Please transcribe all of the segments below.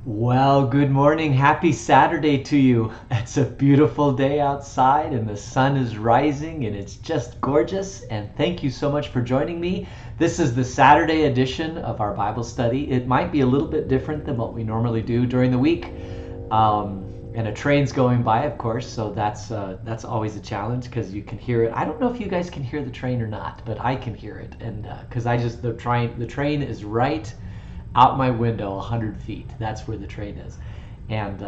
Well, good morning. Happy Saturday to you. It's a beautiful day outside and the sun is rising and it's just gorgeous. And thank you so much for joining me. This is the Saturday edition of our Bible study. It might be a little bit different than what we normally do during the week. And a train's going by, of course, so that's always a challenge because you can hear it. I don't know if you guys can hear the train or not, but I can hear it, and because the train is right out my window 100 feet. That's where the train is. And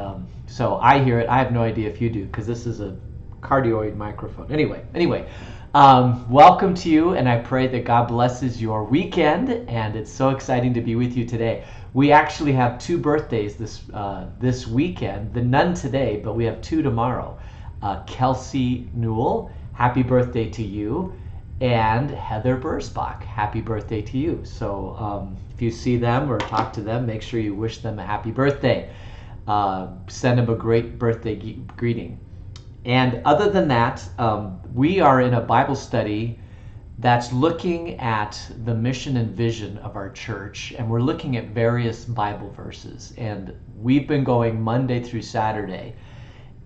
so I hear it. I have no idea if you do because this is a cardioid microphone. Anyway, welcome to you, and I pray that God blesses your weekend, and it's so exciting to be with you today. We actually have two birthdays this weekend, none today, but we have two tomorrow. Kelsey Newell, happy birthday to you, and Heather Bursbach, happy birthday to you. So if you see them or talk to them, make sure you wish them a happy birthday. Send them a great birthday greeting. And other than that, we are in a Bible study that's looking at the mission and vision of our church, and we're looking at various Bible verses. And we've been going Monday through Saturday.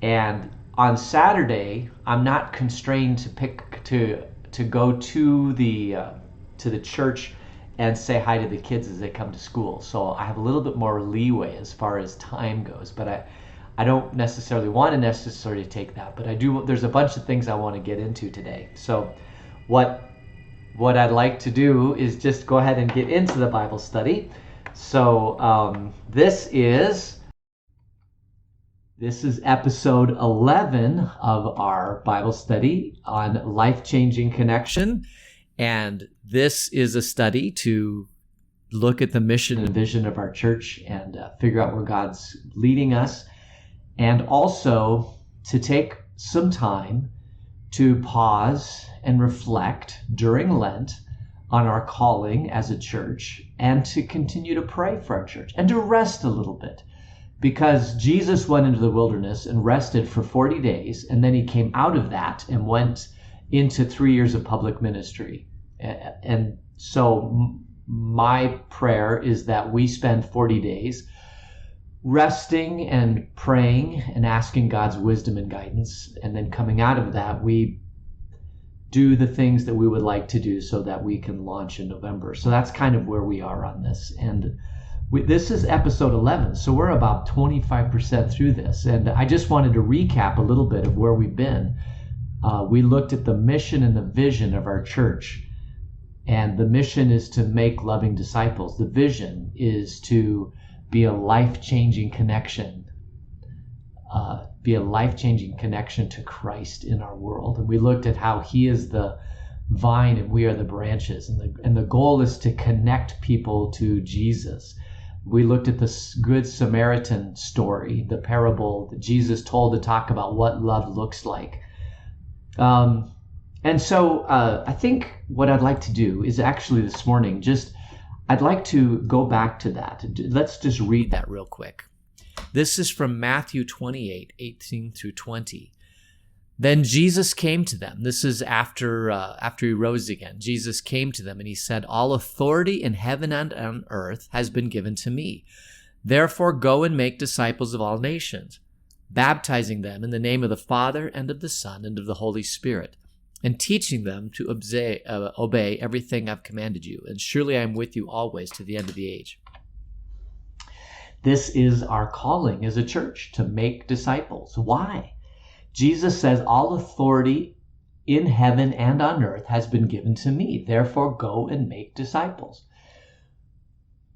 And on Saturday, I'm not constrained to go to the church and say hi to the kids as they come to school. So I have a little bit more leeway as far as time goes, but I don't necessarily want to necessarily take that, but I do. There's a bunch of things I want to get into today. So what I'd like to do is just go ahead and get into the Bible study. So this is episode 11 of our Bible study on life-changing connection. And this is a study to look at the mission and vision of our church and figure out where God's leading us. And also to take some time to pause and reflect during Lent on our calling as a church and to continue to pray for our church and to rest a little bit. Because Jesus went into the wilderness and rested for 40 days, and then he came out of that and went into 3 years of public ministry. And so my prayer is that we spend 40 days resting and praying and asking God's wisdom and guidance. And then coming out of that, we do the things that we would like to do so that we can launch in November. So that's kind of where we are on this. And this is episode 11, so we're about 25% through this. And I just wanted to recap a little bit of where we've been. We looked at the mission and the vision of our church. And the mission is to make loving disciples. The vision is to be a life-changing connection. Be a life-changing connection to Christ in our world. And we looked at how he is the vine and we are the branches. And the goal is to connect people to Jesus. We looked at the Good Samaritan story, the parable that Jesus told to talk about what love looks like. And so I think what I'd like to do is actually this morning, I'd like to go back to that. Let's just read that real quick. This is from Matthew 28, 18 through 20. Then Jesus came to them. This is after he rose again. Jesus came to them and he said, "All authority in heaven and on earth has been given to me. Therefore go and make disciples of all nations, baptizing them in the name of the Father and of the Son and of the Holy Spirit, and teaching them to obey everything I've commanded you. And surely I am with you always to the end of the age." This is our calling as a church, to make disciples. Why? Jesus says, "All authority in heaven and on earth has been given to me. Therefore, go and make disciples."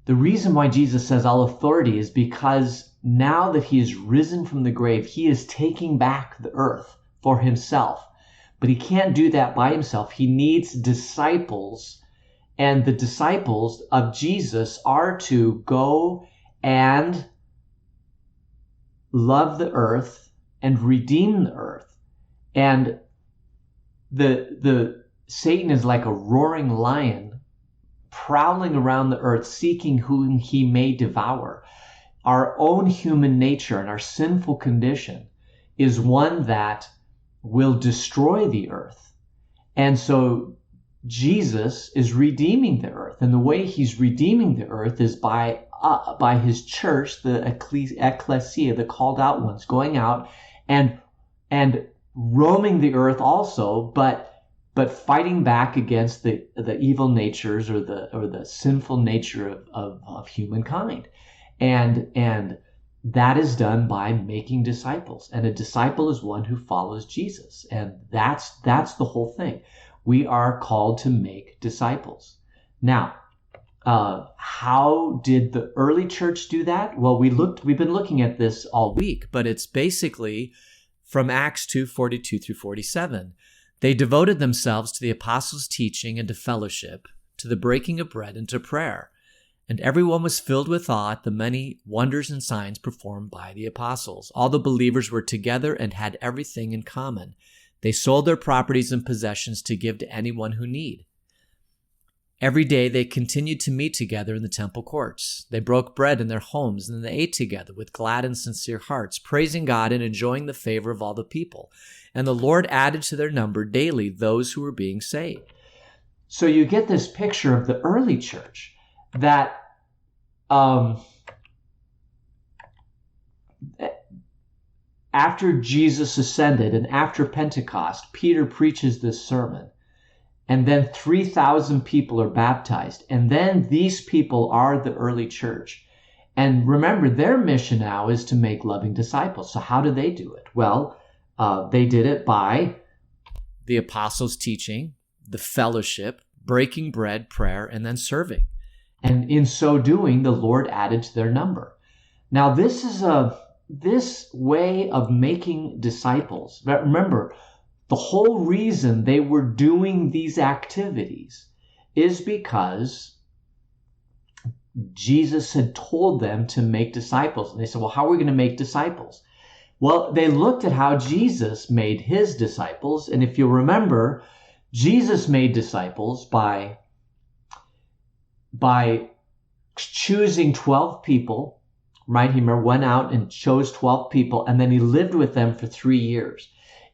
The reason why Jesus says all authority is because now that he is risen from the grave, he is taking back the earth for himself. But he can't do that by himself. He needs disciples. And the disciples of Jesus are to go and love the earth and redeem the earth. And the Satan is like a roaring lion prowling around the earth, seeking whom he may devour. Our own human nature and our sinful condition is one that will destroy the earth. And so Jesus is redeeming the earth. And the way he's redeeming the earth is by by his church, the ecclesia, the called out ones, going out and roaming the earth also, but fighting back against the evil natures or the sinful nature of humankind. And that is done by making disciples. And a disciple is one who follows Jesus. And that's the whole thing. We are called to make disciples. Now, how did the early church do that? Well, we've been looking at this all week, but it's basically from Acts 2:42 through 47. They devoted themselves to the apostles' teaching and to fellowship, to the breaking of bread and to prayer. And everyone was filled with awe at the many wonders and signs performed by the apostles. All the believers were together and had everything in common. They sold their properties and possessions to give to anyone who need. Every day they continued to meet together in the temple courts. They broke bread in their homes, and they ate together with glad and sincere hearts, praising God and enjoying the favor of all the people. And the Lord added to their number daily those who were being saved. So you get this picture of the early church that after Jesus ascended and after Pentecost, Peter preaches this sermon. And then 3,000 people are baptized. And then these people are the early church. And remember, their mission now is to make loving disciples. So how do they do it? Well, they did it by the apostles' teaching, the fellowship, breaking bread, prayer, and then serving. And in so doing, the Lord added to their number. Now, this way of making disciples, remember, the whole reason they were doing these activities is because Jesus had told them to make disciples. And they said, well, how are we going to make disciples? Well, they looked at how Jesus made his disciples. And if you remember, Jesus made disciples by choosing 12 people, right? He went out and chose 12 people, and then he lived with them for 3 years.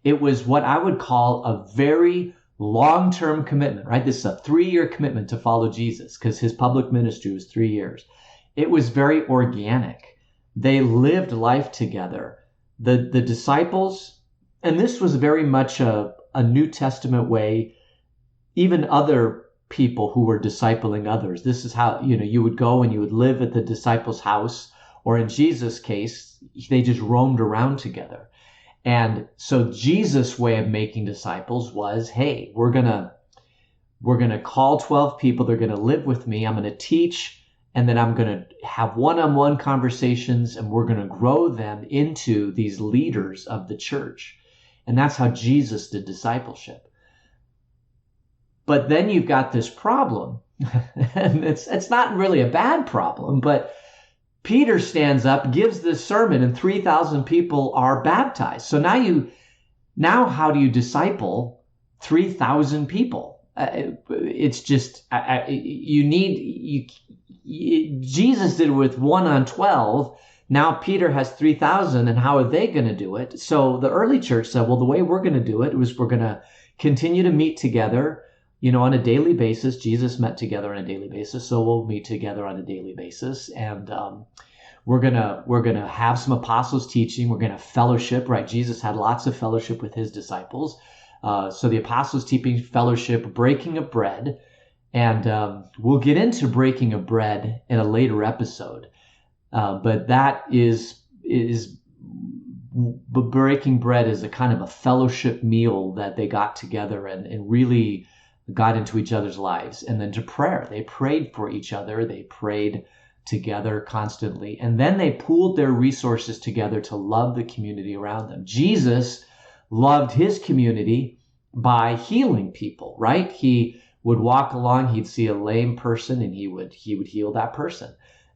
It was what I would call a very long-term commitment, right? This is a 3-year commitment to follow Jesus because his public ministry was 3 years. It was very organic. They lived life together. The disciples, and this was very much a New Testament way, even other people who were discipling others. This is how, you would go and you would live at the disciples' house, or in Jesus' case, they just roamed around together. And so Jesus' way of making disciples was, hey, we're going to call 12 people. They're going to live with me. I'm going to teach, and then I'm going to have one-on-one conversations, and we're going to grow them into these leaders of the church. And that's how Jesus did discipleship. But then you've got this problem, and it's not really a bad problem, but Peter stands up, gives this sermon, and 3,000 people are baptized. So now how do you disciple 3,000 people? It's just, Jesus did it with 1 on 12. Now Peter has 3,000, and how are they going to do it? So the early church said, well, the way we're going to do it was we're going to continue to meet together, on a daily basis. Jesus met together on a daily basis, so we'll meet together on a daily basis. And we're gonna have some apostles teaching. We're gonna fellowship, right? Jesus had lots of fellowship with his disciples. So the apostles teaching, fellowship, breaking of bread, and we'll get into breaking of bread in a later episode. But that is breaking bread is a kind of a fellowship meal that they got together and really got into each other's lives. And then to prayer, they prayed for each other. They prayed together constantly. And then they pooled their resources together to love the community around them. Jesus loved his community by healing people, right? He would walk along, he'd see a lame person, and he would heal that person.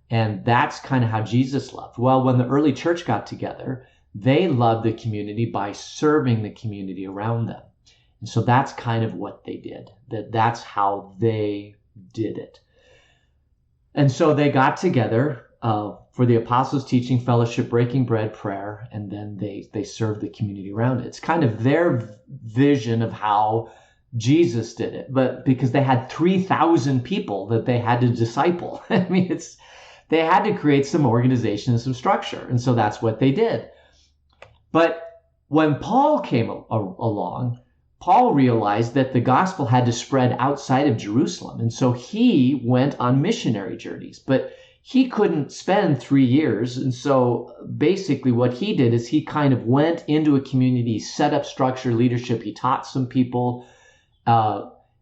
And that's kind of how Jesus loved. Well, when the early church got together, they loved the community by serving the community around them. And so that's kind of what they did. That's how they did it. And so they got together for the apostles' teaching, fellowship, breaking bread, prayer, and then they served the community around it. It's kind of their vision of how Jesus did it, but because they had 3,000 people that they had to disciple. I mean, they had to create some organization and some structure. And so that's what they did. But when Paul came along, Paul realized that the gospel had to spread outside of Jerusalem. And so he went on missionary journeys, but he couldn't spend 3 years. And so basically what he did is he kind of went into a community, set up structure, leadership. He taught some people,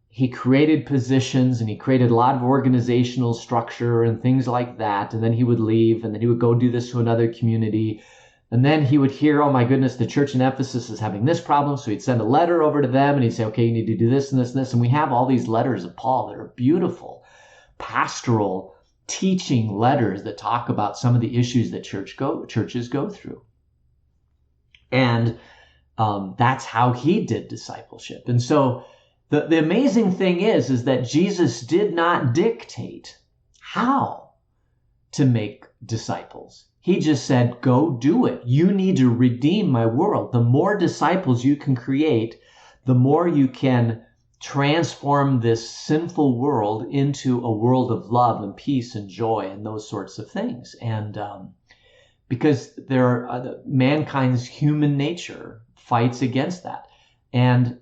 he created positions, and he created a lot of organizational structure and things like that. And then he would leave, and then he would go do this to another community. And then he would hear, oh my goodness, the church in Ephesus is having this problem. So he'd send a letter over to them, and he'd say, okay, you need to do this and this and this. And we have all these letters of Paul that are beautiful, pastoral, teaching letters that talk about some of the issues that churches go through. And that's how he did discipleship. And so the amazing thing is that Jesus did not dictate how to make disciples. He just said, go do it. You need to redeem my world. The more disciples you can create, the more you can transform this sinful world into a world of love and peace and joy and those sorts of things. And because mankind's human nature fights against that. And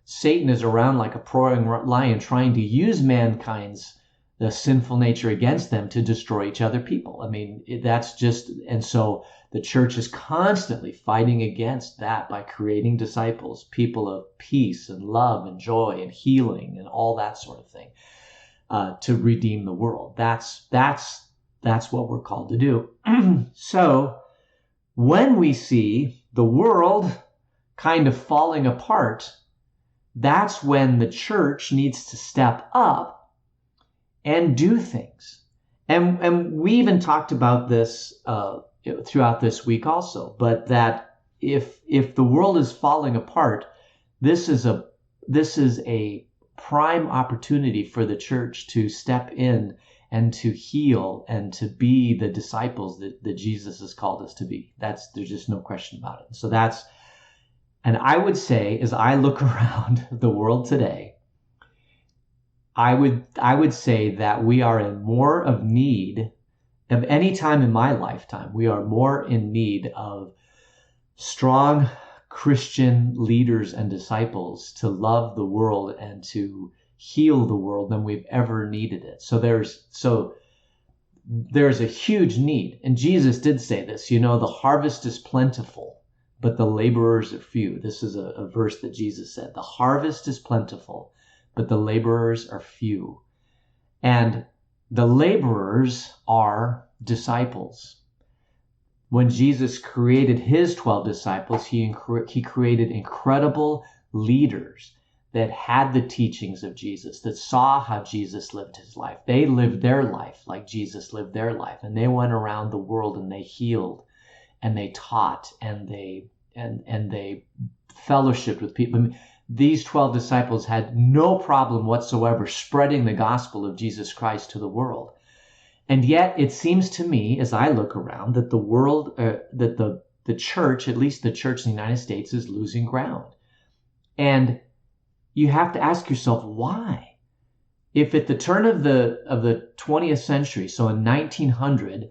Satan is around like a prowling lion trying to use mankind's the sinful nature against them to destroy each other people. I mean, and so the church is constantly fighting against that by creating disciples, people of peace and love and joy and healing and all that sort of thing, to redeem the world. That's what we're called to do. So when we see the world kind of falling apart, that's when the church needs to step up and do things. And we even talked about this throughout this week also, but that if the world is falling apart, this is a prime opportunity for the church to step in and to heal and to be the disciples that Jesus has called us to be. There's just no question about it. So and I would say, as I look around the world today, I would say that we are in more of need of any time in my lifetime. We are more in need of strong Christian leaders and disciples to love the world and to heal the world than we've ever needed it. So there's a huge need. And Jesus did say this, the harvest is plentiful, but the laborers are few. This is a verse that Jesus said. The harvest is plentiful, but the laborers are few. And the laborers are disciples. When Jesus created his 12 disciples, he created incredible leaders that had the teachings of Jesus, that saw how Jesus lived his life. They lived their life like Jesus lived their life. And they went around the world and they healed and they taught and they fellowshiped with people. These 12 disciples had no problem whatsoever spreading the gospel of Jesus Christ to the world. And yet it seems to me, as I look around, that the world, that the church, at least the church in the United States, is losing ground. And you have to ask yourself, why? If at the turn of the 20th century, so in 1900,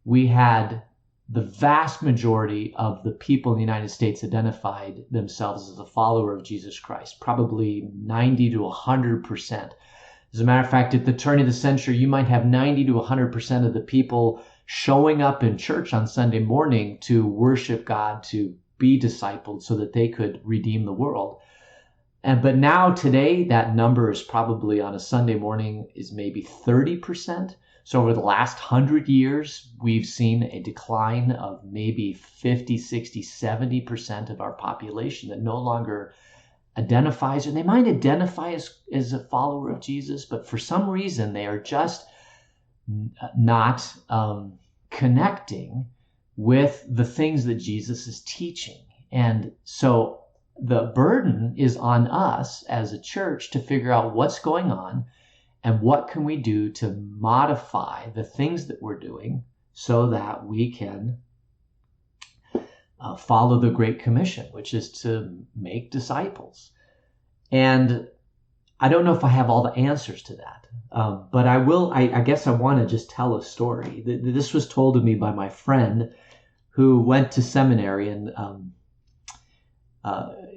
we had the vast majority of the people in the United States identified themselves as a follower of Jesus Christ, probably 90 to 100%. As a matter of fact, at the turn of the century, you might have 90 to 100% of the people showing up in church on Sunday morning to worship God, to be discipled so that they could redeem the world. But now today, that number is probably on a Sunday morning is maybe 30%. So over the last 100 years, we've seen a decline of maybe 50, 60, 70% of our population that no longer identifies, or they might identify as a follower of Jesus, but for some reason they are just not connecting with the things that Jesus is teaching. And so the burden is on us as a church to figure out what's going on and what can we do to modify the things that we're doing so that we can follow the Great Commission, which is to make disciples. And I don't know if I have all the answers to that, but I will. I guess I want to just tell a story. This was told to me by my friend who went to seminary, and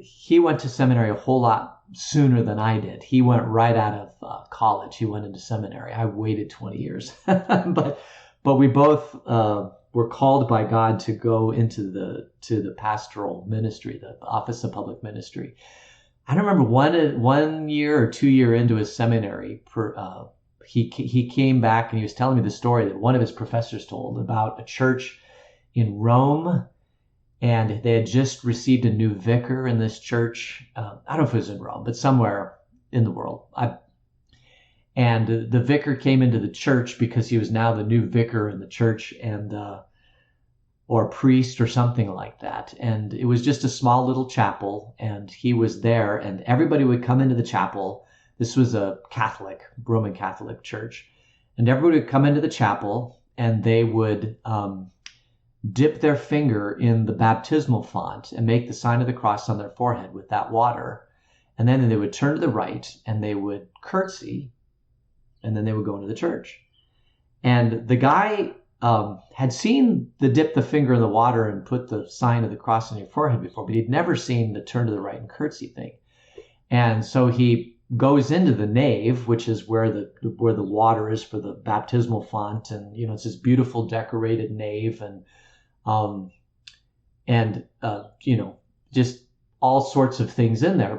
he went to seminary a whole lot sooner than I did. He went right out of college. He went into seminary. I waited 20 years, but we both were called by God to go into the pastoral ministry, the office of public ministry. I don't remember 1 year or 2 year into his seminary. He came back and he was telling me the story that one of his professors told about a church in Rome, and they had just received a new vicar in this church. I don't know if it was in Rome, but somewhere in the world. And the vicar came into the church because he was now the new vicar in the church, and or priest or something like that. And it was just a small little chapel, and he was there, and everybody would come into the chapel. This was a Roman Catholic church. And everybody would come into the chapel, and they would dip their finger in the baptismal font and make the sign of the cross on their forehead with that water. And then they would turn to the right, and they would curtsy, and then they would go into the church. And the guy had seen the dip the finger in the water and put the sign of the cross on your forehead before, but he'd never seen the turn to the right and curtsy thing. And so he goes into the nave, which is where the water is for the baptismal font, and it's this beautiful decorated nave, and just all sorts of things in there.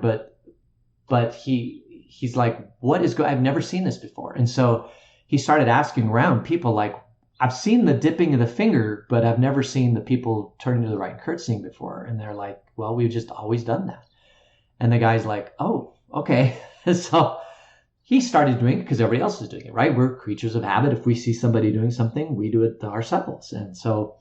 But he's like, what is I've never seen this before. And so he started asking around people, like, I've seen the dipping of the finger, but I've never seen the people turning to the right and curtsying before. And they're like, well, we've just always done that. And the guy's like, oh, okay. So he started doing it because everybody else is doing it, right? We're creatures of habit. If we see somebody doing something, we do it ourselves. And so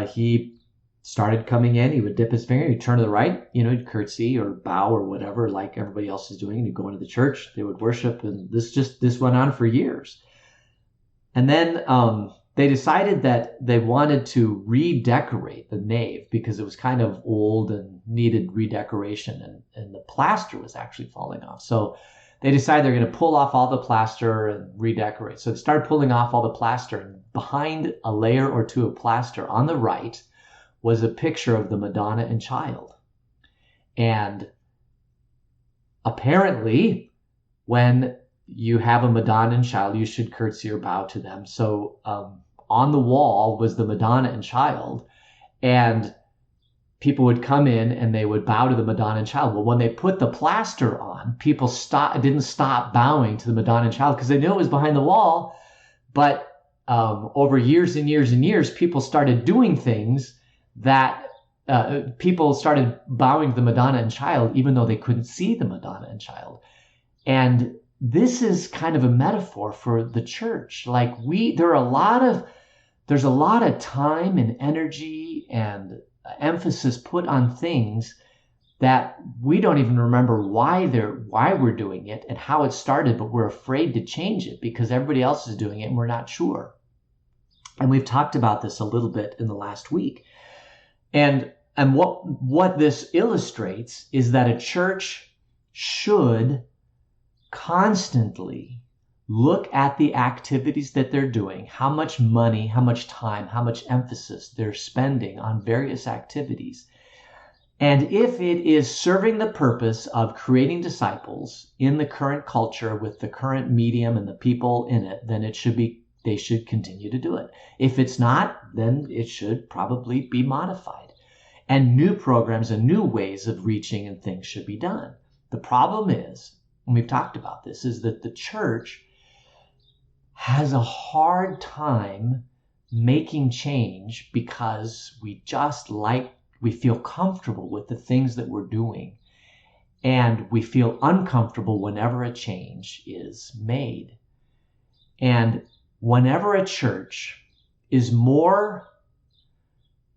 he started coming in. He would dip his finger, he'd turn to the right, he'd curtsy or bow or whatever, like everybody else is doing. And he'd go into the church, they would worship, and this went on for years. And then they decided that they wanted to redecorate the nave because it was kind of old and needed redecoration, and the plaster was actually falling off. So they decided they're going to pull off all the plaster and redecorate. So they started pulling off all the plaster, and behind a layer or two of plaster on the right was a picture of the Madonna and Child. And apparently, when you have a Madonna and Child, you should curtsy or bow to them. So on the wall was the Madonna and Child, and people would come in and they would bow to the Madonna and Child. Well, when they put the plaster on, people didn't stop bowing to the Madonna and Child because they knew it was behind the wall. But over years and years and years, people started doing things that people started bowing to the Madonna and Child, even though they couldn't see the Madonna and Child. And this is kind of a metaphor for the church. Like there's a lot of time and energy and emphasis put on things that we don't even remember why we're doing it and how it started, but we're afraid to change it because everybody else is doing it and we're not sure. And we've talked about this a little bit in the last week. And what this illustrates is that a church should constantly look at the activities that they're doing, how much money, how much time, how much emphasis they're spending on various activities. And if it is serving the purpose of creating disciples in the current culture with the current medium and the people in it, then they should continue to do it. If it's not, then it should probably be modified. And new programs and new ways of reaching and things should be done. The problem is, and we've talked about this, is that the church has a hard time making change because we feel comfortable with the things that we're doing, and we feel uncomfortable whenever a change is made. And whenever a church is more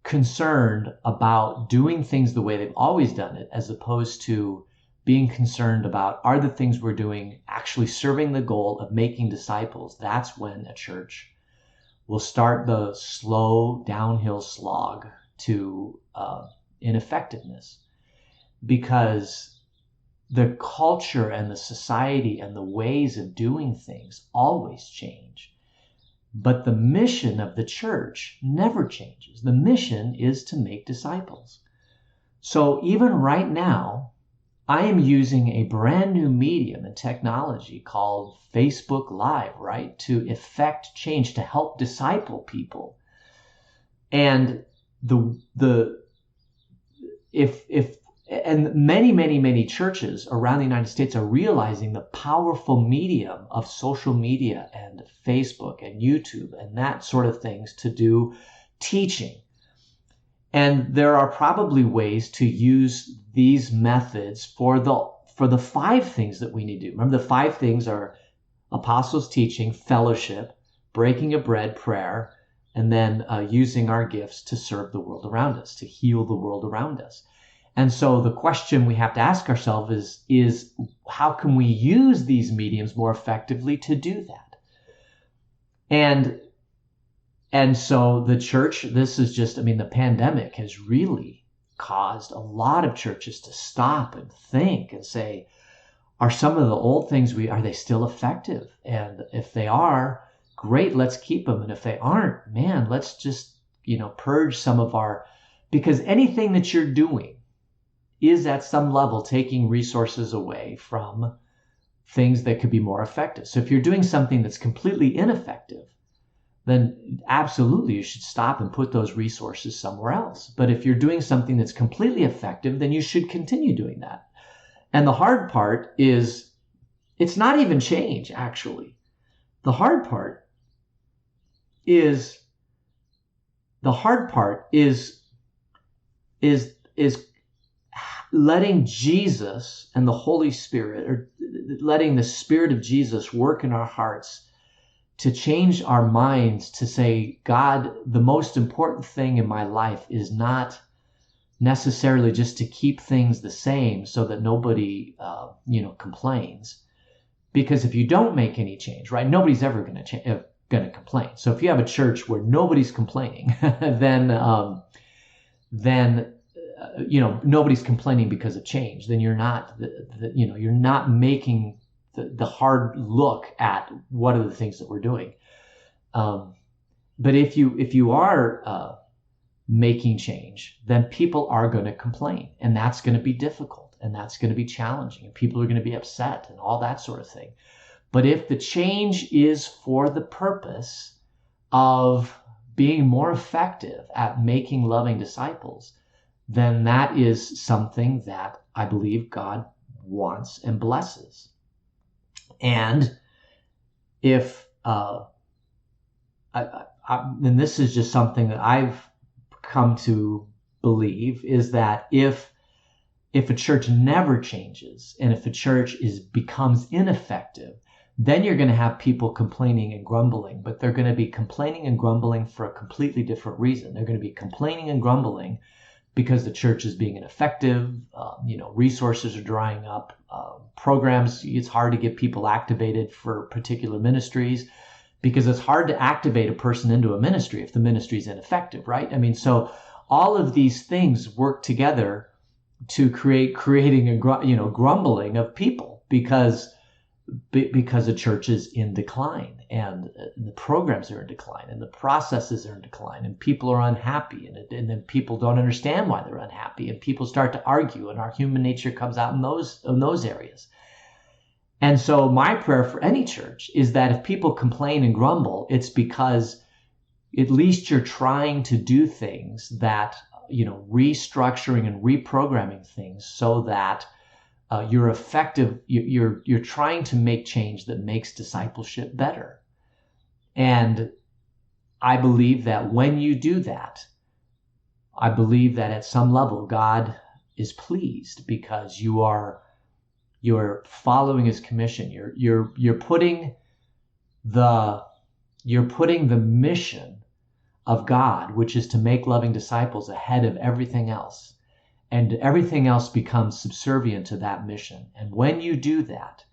concerned about doing things the way they've always done it, as opposed to being concerned about, are the things we're doing actually serving the goal of making disciples, that's when a church will start the slow downhill slog to ineffectiveness. Because the culture and the society and the ways of doing things always change. But the mission of the church never changes. The mission is to make disciples. So even right now, I am using a brand new medium and technology called Facebook Live, right, to effect change, to help disciple people. And many churches around the United States are realizing the powerful medium of social media and Facebook and YouTube and that sort of things to do teaching. And there are probably ways to use these methods for the 5 things that we need to do. Remember, the 5 things are apostles' teaching, fellowship, breaking of bread, prayer, and then using our gifts to serve the world around us, to heal the world around us. And so the question we have to ask ourselves is how can we use these mediums more effectively to do that? And so the church, this is just, the pandemic has really caused a lot of churches to stop and think and say, are some of the old things are they still effective? And if they are, great, let's keep them. And if they aren't, man, let's just, purge some of because anything that you're doing is at some level taking resources away from things that could be more effective. So if you're doing something that's completely ineffective, then absolutely you should stop and put those resources somewhere else. But if you're doing something that's completely effective, then you should continue doing that. And the hard part is, it's not even change, actually. The hard part is letting Jesus and the Holy Spirit, or letting the Spirit of Jesus work in our hearts to change our minds to say, God, the most important thing in my life is not necessarily just to keep things the same so that nobody, complains. Because if you don't make any change, right, nobody's ever going to complain. So if you have a church where nobody's complaining, then nobody's complaining because of change. Then you're not, you're not making the hard look at what are the things that we're doing. But if you are making change, then people are going to complain, and that's going to be difficult, and that's going to be challenging, and people are going to be upset, and all that sort of thing. But if the change is for the purpose of being more effective at making loving disciples, then that is something that I believe God wants and blesses. And if, and this is just something that I've come to believe, is that if a church never changes, and if a church becomes ineffective, then you're going to have people complaining and grumbling, but they're going to be complaining and grumbling for a completely different reason. They're going to be complaining and grumbling because the church is being ineffective, resources are drying up, programs, it's hard to get people activated for particular ministries, because it's hard to activate a person into a ministry if the ministry is ineffective, right? So all of these things work together to creating a grumbling of people because the church is in decline, and the programs are in decline, and the processes are in decline, and people are unhappy, and then people don't understand why they're unhappy, and people start to argue, and our human nature comes out in those areas. And so my prayer for any church is that if people complain and grumble, it's because at least you're trying to do things that, restructuring and reprogramming things so that you're effective. You're trying to make change that makes discipleship better. And I believe that when you do that, I believe that at some level God is pleased, because you're following His commission. You're putting the mission of God, which is to make loving disciples, ahead of everything else. And everything else becomes subservient to that mission. And when you do that,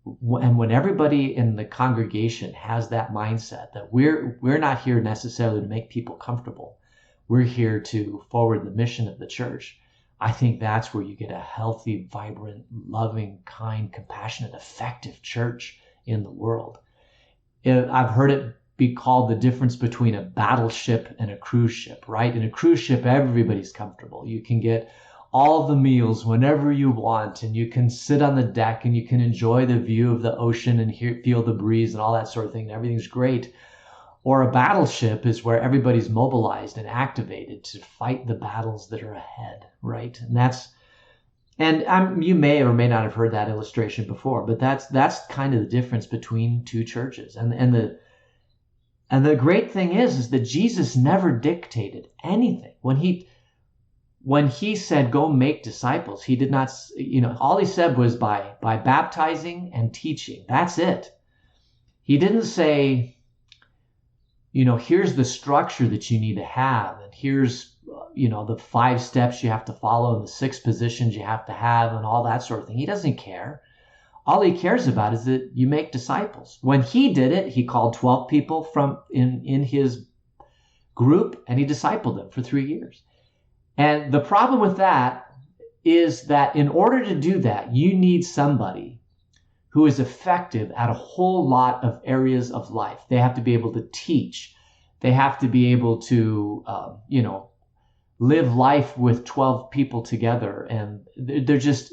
and when everybody in the congregation has that mindset that we're not here necessarily to make people comfortable, we're here to forward the mission of the church, I think that's where you get a healthy, vibrant, loving, kind, compassionate, effective church in the world. I've heard it be called the difference between a battleship and a cruise ship, right? In a cruise ship, everybody's comfortable. You can get all the meals whenever you want, and you can sit on the deck and you can enjoy the view of the ocean and feel the breeze and all that sort of thing. Everything's great. Or a battleship is where everybody's mobilized and activated to fight the battles that are ahead, right? And you may or may not have heard that illustration before, but that's kind of the difference between two churches. And the great thing is that Jesus never dictated anything. When he said, go make disciples, he did not, all he said was by baptizing and teaching. That's it. He didn't say, here's the structure that you need to have, and here's, the 5 steps you have to follow and the 6 positions you have to have and all that sort of thing. He doesn't care. All he cares about is that you make disciples. When he did it, he called 12 people from in his group, and he discipled them for 3 years. And the problem with that is that in order to do that, you need somebody who is effective at a whole lot of areas of life. They have to be able to teach. They have to be able to, live life with 12 people together. And they're just,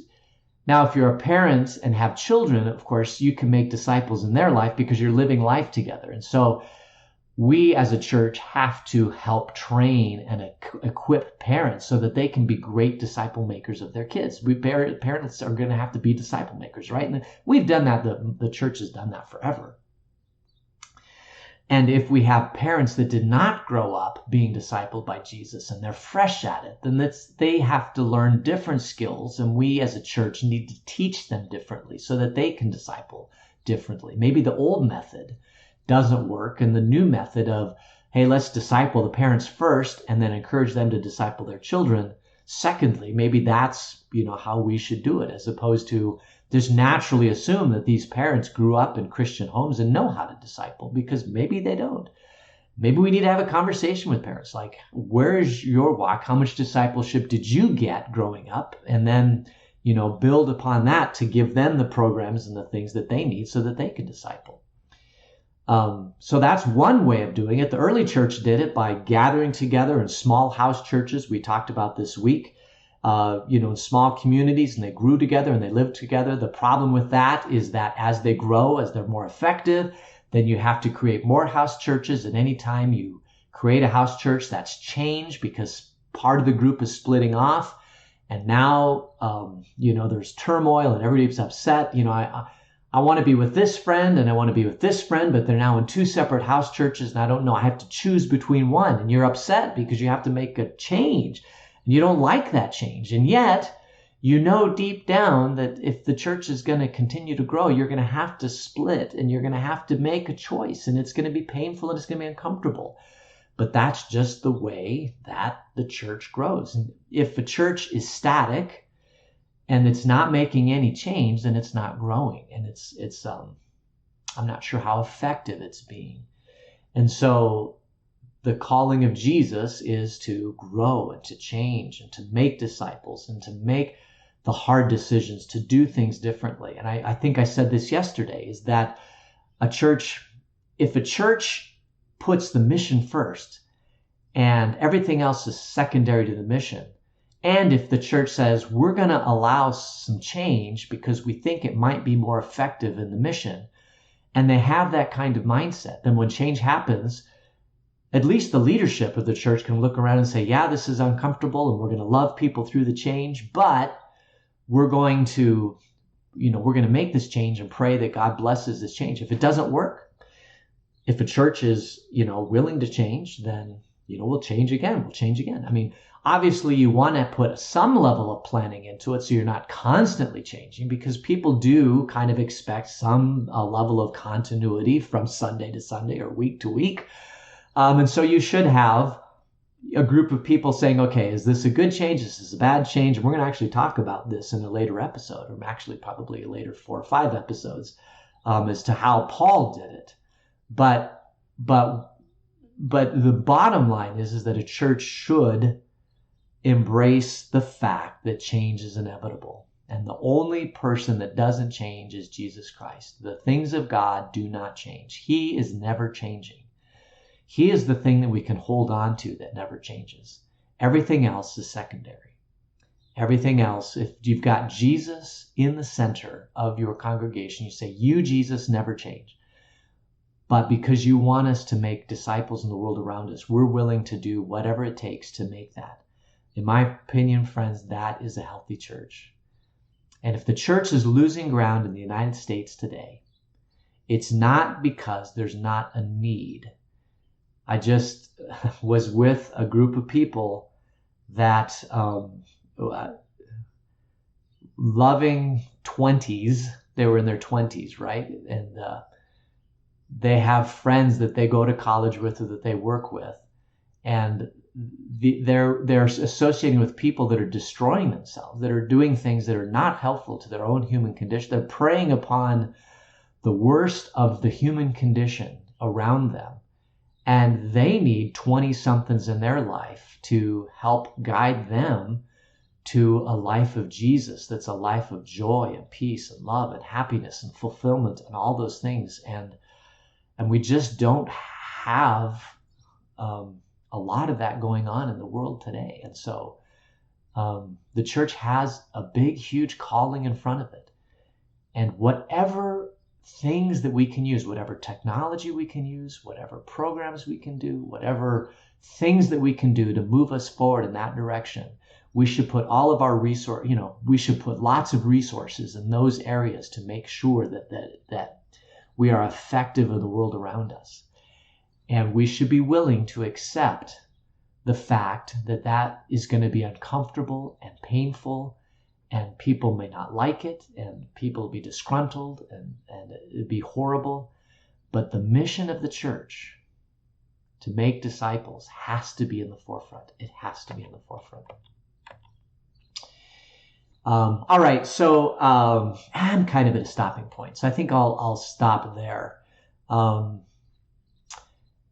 now if you're a parent and have children, of course, you can make disciples in their life because you're living life together. And so we as a church have to help train and equip parents so that they can be great disciple makers of their kids. Parents are going to have to be disciple makers, right? And we've done that. The church has done that forever. And if we have parents that did not grow up being discipled by Jesus and they're fresh at it, then they have to learn different skills. And we as a church need to teach them differently so that they can disciple differently. Maybe the old method doesn't work, and the new method of, hey, let's disciple the parents first and then encourage them to disciple their children secondly, maybe that's how we should do it, as opposed to just naturally assume that these parents grew up in Christian homes and know how to disciple, because maybe they don't. Maybe we need to have a conversation with parents like, where's your walk? How much discipleship did you get growing up? And then build upon that to give them the programs and the things that they need so that they can disciple. So that's one way of doing it. The early church did it by gathering together in small house churches. We talked about this week, in small communities, and they grew together and they lived together. The problem with that is that as they grow, as they're more effective, then you have to create more house churches. And anytime you create a house church, that's change because part of the group is splitting off. And now, there's turmoil and everybody's upset. I want to be with this friend and I want to be with this friend, but they're now in 2 separate house churches and I don't know. I have to choose between one, and you're upset because you have to make a change and you don't like that change. And yet, deep down that if the church is going to continue to grow, you're going to have to split and you're going to have to make a choice, and it's going to be painful and it's going to be uncomfortable. But that's just the way that the church grows. And if a church is static, and it's not making any change, then it's not growing. And it's I'm not sure how effective it's being. And so the calling of Jesus is to grow and to change and to make disciples and to make the hard decisions, to do things differently. And I think I said this yesterday, is that if a church puts the mission first and everything else is secondary to the mission, and if the church says, we're going to allow some change because we think it might be more effective in the mission, and they have that kind of mindset, then when change happens, at least the leadership of the church can look around and say, yeah, this is uncomfortable and we're going to love people through the change, but we're going to make this change and pray that God blesses this change. If it doesn't work, if a church is, willing to change, then, we'll change again. We'll change again. I mean, obviously, you want to put some level of planning into it so you're not constantly changing, because people do kind of expect some level of continuity from Sunday to Sunday or week to week. And so you should have a group of people saying, okay, is this a good change? Is this a bad change? And we're going to actually talk about this in a later episode, or actually probably a later 4 or 5 episodes, as to how Paul did it. But the bottom line is that a church should embrace the fact that change is inevitable. And the only person that doesn't change is Jesus Christ. The things of God do not change. He is never changing. He is the thing that we can hold on to that never changes. Everything else is secondary. Everything else, if you've got Jesus in the center of your congregation, you say, you, Jesus, never change. But because you want us to make disciples in the world around us, we're willing to do whatever it takes to make that. In my opinion, friends, that is a healthy church. And if the church is losing ground in the United States today, it's not because there's not a need. I just was with a group of people that loving 20s, they were in their 20s, right? And they have friends that they go to college with or that they work with. And they're associating with people that are destroying themselves, that are doing things that are not helpful to their own human condition. They're preying upon the worst of the human condition around them. And they need 20-somethings in their life to help guide them to a life of Jesus that's a life of joy and peace and love and happiness and fulfillment and all those things. And we just don't have a lot of that going on in the world today. And so the church has a big, huge calling in front of it. And whatever things that we can use, whatever technology we can use, whatever programs we can do, whatever things that we can do to move us forward in that direction, we should put all of our we should put lots of resources in those areas to make sure that we are effective in the world around us. And we should be willing to accept the fact that that is going to be uncomfortable and painful, and people may not like it, and people will be disgruntled, and it'd be horrible. But the mission of the church to make disciples has to be in the forefront. It has to be in the forefront. All right, so I'm kind of at a stopping point, so I think I'll stop there.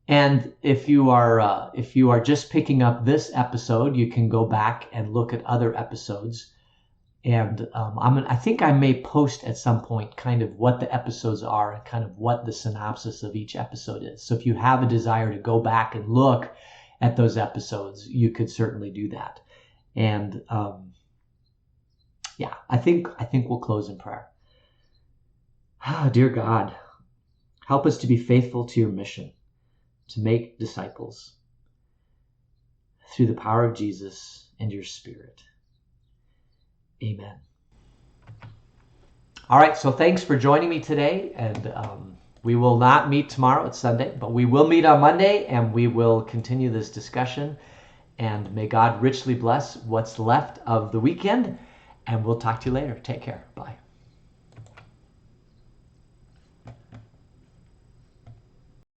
And if you are just picking up this episode, you can go back and look at other episodes. And I think I may post at some point kind of what the episodes are and kind of what the synopsis of each episode is. So if you have a desire to go back and look at those episodes, you could certainly do that. And yeah, I think we'll close in prayer. Dear God, help us to be faithful to your mission, to make disciples through the power of Jesus and your Spirit. Amen. All right, so thanks for joining me today, and we will not meet tomorrow. It's Sunday, but we will meet on Monday, and we will continue this discussion. And may God richly bless what's left of the weekend, and we'll talk to you later. Take care. Bye.